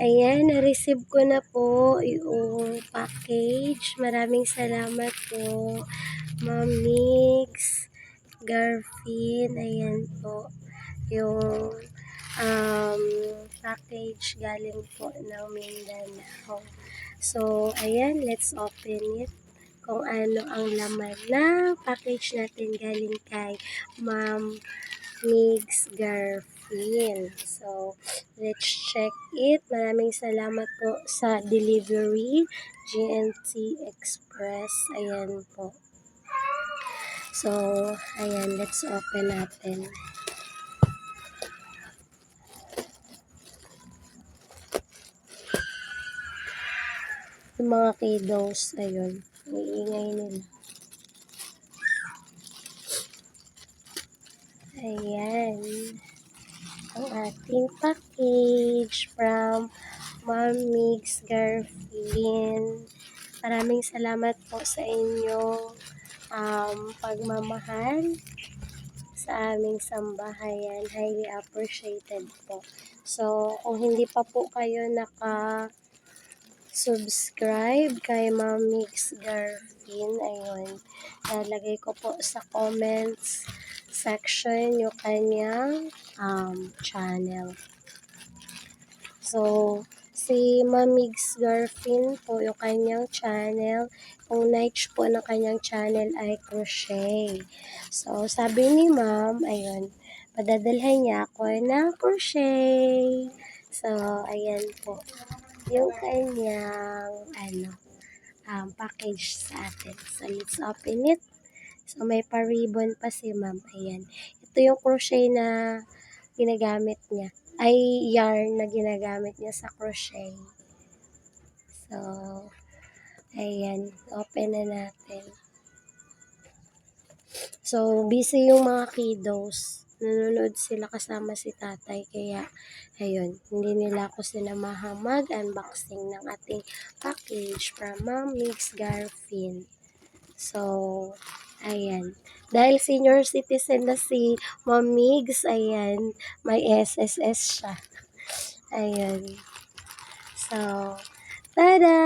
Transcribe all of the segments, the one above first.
Ayan, na-receive ko na po yung package. Maraming salamat po, Ma'am Mix, Garfin. Ayan po, yung package galing po ng Mindanao. So, ayan, let's open it. Kung ano ang laman na package natin galing kay Ma'am Mix Garfin. So, let's check it. Maraming salamat po sa delivery, GNT Express. Ayan po. So, ayan, let's open natin. Yung mga kiddos, ayun, iingay nila. Ayan, ang ating package from Ma'am Mix Garfin. Maraming salamat po sa inyong pagmamahal sa aming sambahayan. Highly appreciated po. So, kung hindi pa po kayo subscribe kay Ma'am Mix Garfin, ayun, lalagay ko po sa comments section yung kanyang channel. So, si Ma'am Mix Garfin po yung kanyang channel. Ang niche po ng kanyang channel ay crochet. So, sabi ni Ma'am, ayun, padadalhan niya ako ng crochet. So, ayan po yung kanyang package sa atin. So, let's open it. So, may pa-ribbon pa si Ma'am. Ayan. Ito yung crochet na ginagamit niya. Ay, yarn na ginagamit niya sa crochet. So, ayan. Open na natin. So, busy yung mga kiddos. Nanonood sila kasama si tatay. Kaya, ayun, hindi nila ako sinamahan mag-unboxing ng ating package from Ma'am Mix Garfin. So, ayan. Dahil senior citizen na si Ma'am Mix, ayan, may SSS siya. Ayan. So, tada!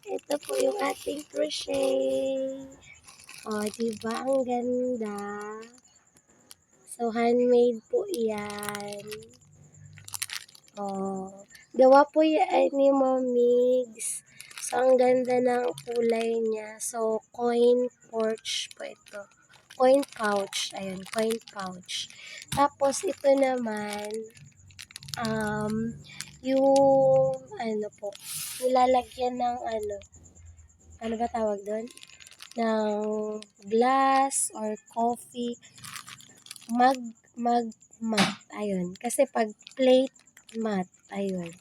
Ito po yung ating crochet. O, diba? Ang ganda. So, handmade po yan. O, gawa po yan ni Ma'am Mix. So, ang ganda ng kulay niya. So, coin pouch po ito. Coin pouch. Ayun, coin pouch. Tapos, ito naman, yung, nilalagyan ng, ano ba tawag doon? Ng glass or coffee. Mat. Ayun. Kasi pag plate, mat. Ayun.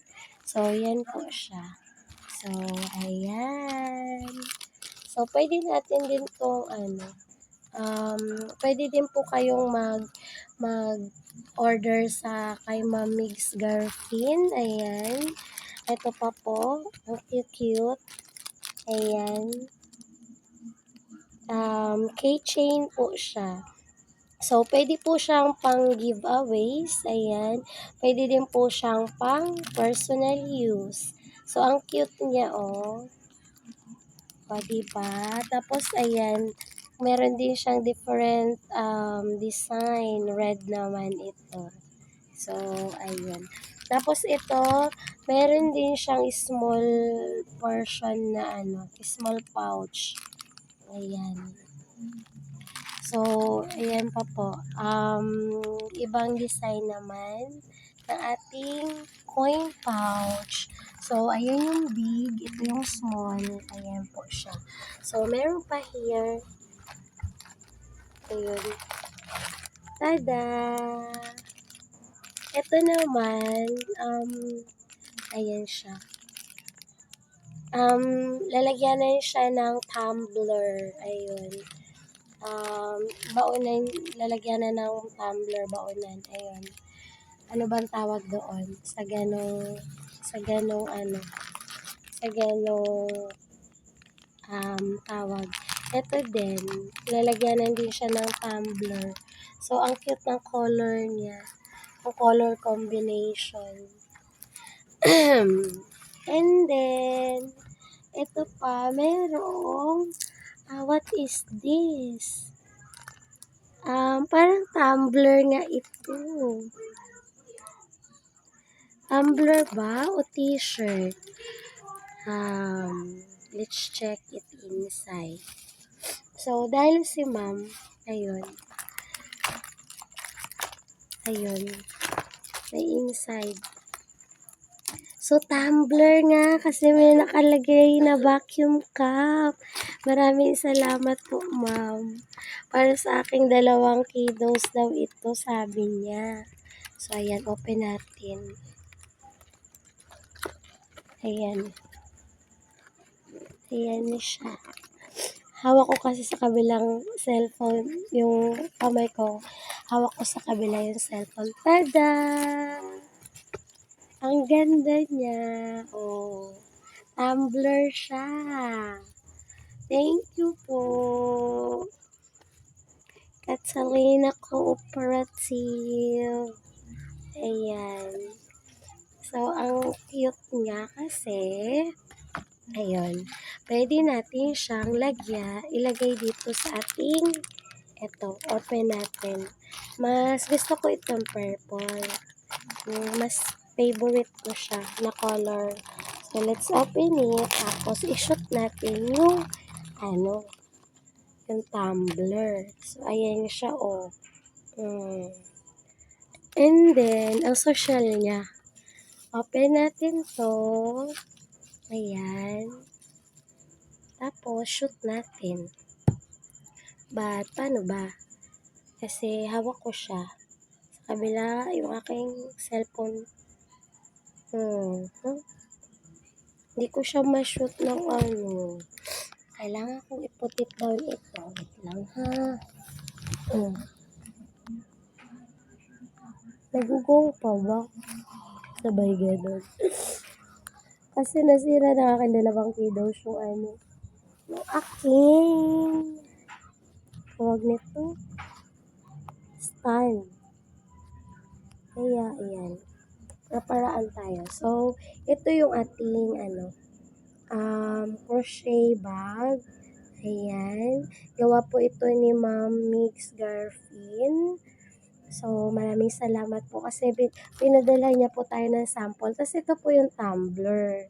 So, yan po siya. So, ayan. So, pwede natin din itong, pwede din po kayong mag-order sa kay Ma'am Mix Garfin. Ayan. Ito pa po. Ang cute. Ayan. Keychain po siya. So, pwede po siyang pang giveaways. Ayan. Pwede din po siyang pang personal use. So, ang cute niya, oh. O, diba? Tapos, ayan. Meron din siyang different design. Red naman ito. So, ayan. Tapos, ito, meron din siyang small portion na, small pouch. Ayan. So, ayan pa po. Ibang design naman ng ating coin pouch. So, ayun yung big. Ito yung small. Ayan po siya. So, meron pa here. Ayun. Tada! Ito naman, ayan siya. Lalagyan na siya ng tumbler. Ayun. Baonan, lalagyan na ng tumbler, baonan. Ayun. Ano bang tawag doon? Sa ganong tawag. Ito din, lalagyanan din siya ng tumbler. So, ang cute ng color niya. Ang color combination. And then, ito pa, merong, what is this? Parang tumbler nga ito. Tumbler ba o t-shirt? Let's check it inside. So, dahil si ma'am, ayun, may inside. So, tumbler nga kasi may nakalagay na vacuum cup. Maraming salamat po, ma'am. Para sa aking 2 kiddos daw ito, sabi niya. So, ayan, open natin. Ayan. Ayan siya. Hawak ko kasi sa kabilang cellphone, yung kamay ko, hawak ko sa kabila yung cellphone. Tada! Ang ganda niya. Oh, tumbler siya. Thank you po. Catalina Cooperative. Ayan. So, ang cute niya kasi, ayun, pwede natin siyang ilagay dito sa ating, eto, open natin. Mas gusto ko itong purple. Mas favorite ko siya na color. So, let's open it. Tapos, i-shoot natin yung, yung tumbler. So, ayan siya, oh. And then, ang social niya. Open natin to. Ayan. Tapos, shoot natin. But, paano ba? Kasi, hawak ko siya. Sa kabila, yung aking cellphone. Hindi ko siya ma-shoot ng Kailangan kong i-put it down ito. Wait lang, ha? Nag-go pa ba? Sabay ganun. Kasi nasira na akin 2 kiddos yung yung aking, tawag nito, stand. Kaya, ayan. Naparaan tayo. So, ito yung ating, crochet bag. Ayan. Gawa po ito ni Ma'am Mix Garfin. So, maraming salamat po kasi pinadala niya po tayo ng sample. Tapos ito po yung tumbler.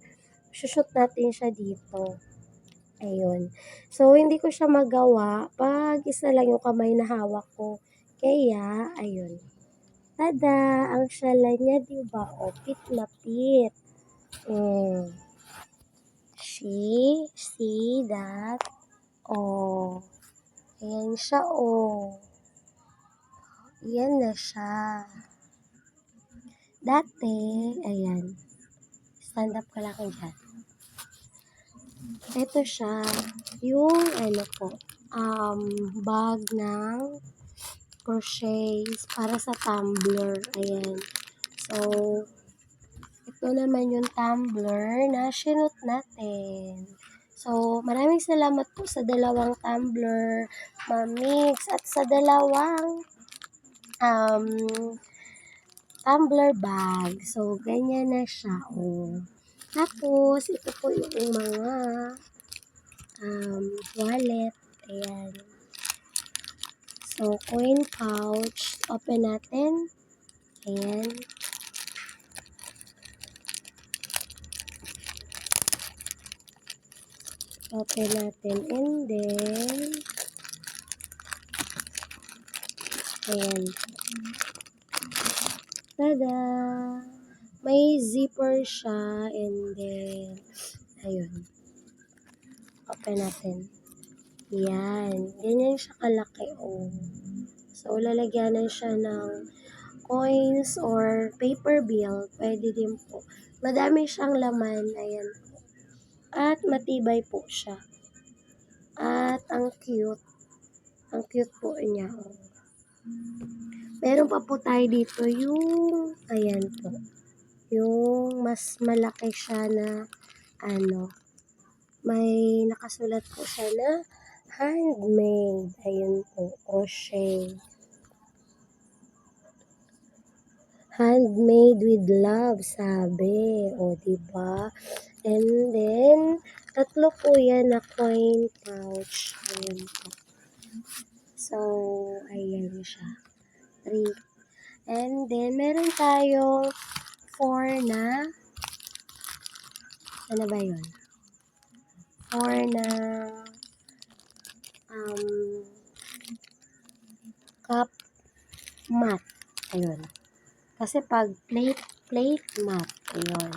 Shoot natin siya dito. Ayun. So, hindi ko siya magawa pag isa lang yung kamay na hawak ko. Kaya, ayun. Tada! Ang shala niya, diba? O, pit na pit. See that? Oh. Ayan siya, oh. Yan na siya. Dati, ayan. Stand up ka lang dyan. Ito siya, yung bag ng crochet para sa tumbler. Ayan. So, ito naman yung tumbler na sinot natin. So, maraming salamat po sa 2 tumbler, Ma'am Mix, at sa 2 tumbler bag. So, ganyan na siya. Oh. Tapos, ito po yung mga wallet. Ayan. So, coin pouch. Open natin. Ayan. Open natin. And then, ayan. Tada! May zipper siya. And then, ayun. Open natin. Yan. Ganyan siya kalaki. Oh. So, lalagyanan siya ng coins or paper bill. Pwede din po. Madami siyang laman. Ayan. At matibay po siya. At ang cute. Ang cute po niya. Oh. Meron pa po tayo dito yung, ayan po. Yung mas malaki siya na, may nakasulat po siya na handmade. Ayun po, crochet. Handmade with love, sabi. O, diba? And then, 3 po yan na coin pouch. Ayan po. So, ayan siya. 3. And then, meron tayong 4 na, ano ba yun? 4 na, cup mat. Ayun. Kasi pag plate mat. Ayun.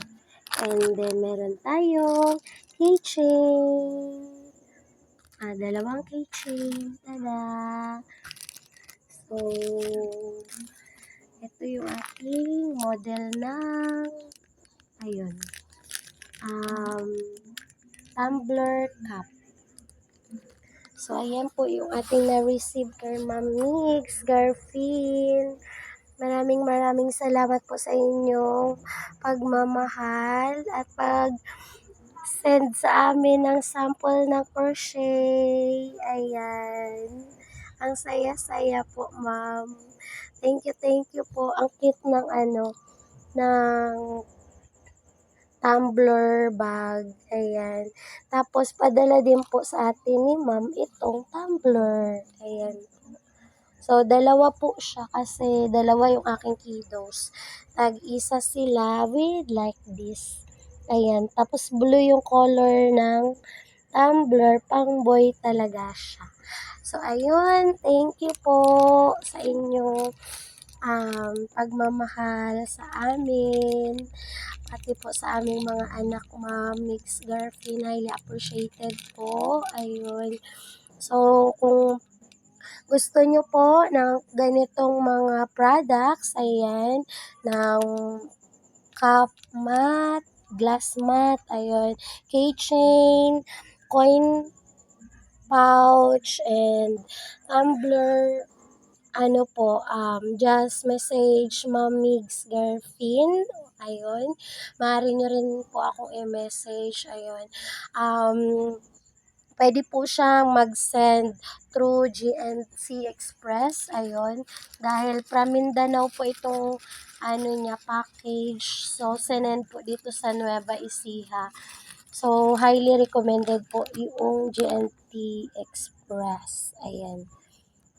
And then, meron tayong keychain. 2 keychain. Tada! So, ito yung ating model ng, ayun, tumbler cup. So, ayan po yung ating na-receive kay Ma'am Nix Garfield. Maraming salamat po sa inyong pagmamahal at pag-send sa amin ng sample ng crochet. Ayan. Ang saya-saya po, ma'am. Thank you po. Ang cute ng ng tumbler bag. Ayan. Tapos, padala din po sa atin ni ma'am itong tumbler. Ayan. So, 2 po siya kasi 2 yung aking kiddos. Tag-isa sila with like this. Ayan. Tapos, blue yung color ng tumbler. Pang boy talaga siya. So, ayun. Thank you po sa inyong pagmamahal sa amin. Pati po sa aming mga anak, Ma'am Mix Garfield, highly appreciated po. Ayun. So, kung gusto nyo po ng ganitong mga products, ayan, ng cup mat, glass mat, ayun, keychain, coin pouch, and tumbler, just message Ma'am Migs Garfin. Ayun. Maaari nyo rin po akong i-message. Ayun. Pwede po siyang mag-send through GNC Express. Ayun. Dahil from Mindanao po itong package. So, sinend po dito sa Nueva Ecija. So, highly recommended po yung GNT Express. Ayan.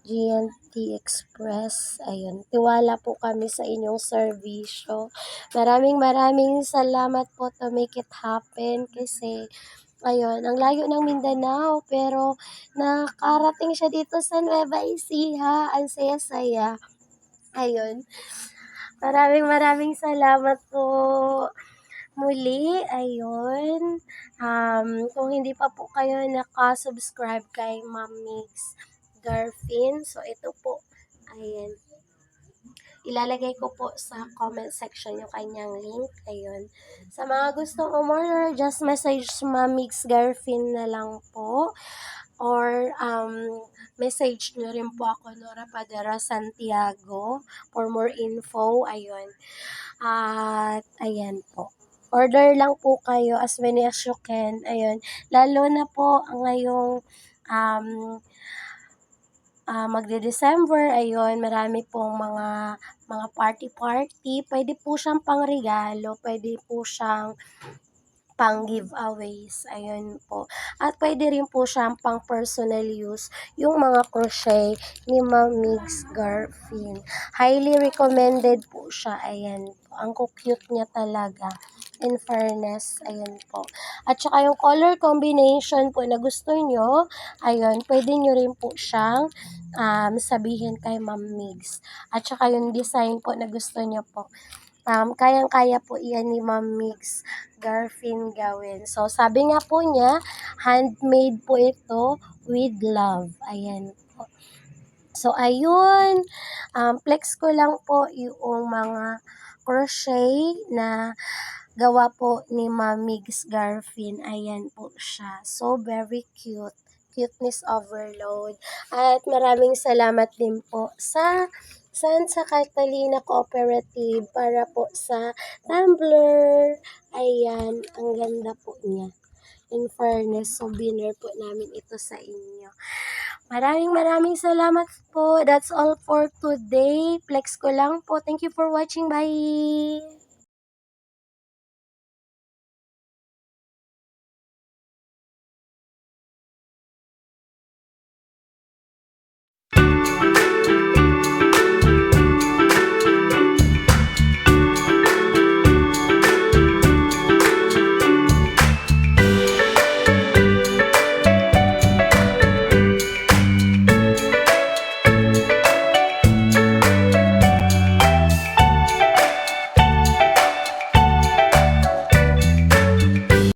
GNT Express. Ayun. Tiwala po kami sa inyong serbisyo. Maraming salamat po to make it happen kasi ayun, ang layo ng Mindanao pero nakarating siya dito sa Nueva Ecija. Ang saya-saya. Ayun. Maraming salamat po. Muli, ayun, kung hindi pa po kayo nakasubscribe kay Ma'am Mix Garfin, so ito po, ayan, ilalagay ko po sa comment section yung kanyang link, ayun. Sa mga gustong umorder, just message Ma'am Mix Garfin na lang po, or message nyo rin po ako, Nora Padera Santiago, for more info, ayun. At, ayan po. Order lang po kayo as many as you can. Ayun. Lalo na po ngayong magde-December. Ayun. Marami pong mga party-party. Pwede po siyang pangregalo. Pwede po siyang pang giveaways, ayun po. At pwede rin po siyang pang personal use, yung mga crochet ni Ma'am Migs Garfin. Highly recommended po siya, ayan po. Ang cute niya talaga. In fairness, ayun po. At saka yung color combination po na gusto nyo, ayun, pwede nyo rin po siyang sabihin kay Ma'am Migs. At saka yung design po na gusto nyo po. Kayang-kaya po iyan ni Ma'am Mix Garfin gawin. So, sabi nga po niya, handmade po ito with love. Ayan po. So, ayun. Flex ko lang po yung mga crochet na gawa po ni Ma'am Mix Garfin. Ayan po siya. So, very cute. Cuteness overload. At maraming salamat din po sa Santa Catalina Cooperative para po sa tumbler. Ayan, ang ganda po niya. In fairness, souvenir po namin ito sa inyo. Maraming salamat po. That's all for today. Flex ko lang po. Thank you for watching. Bye!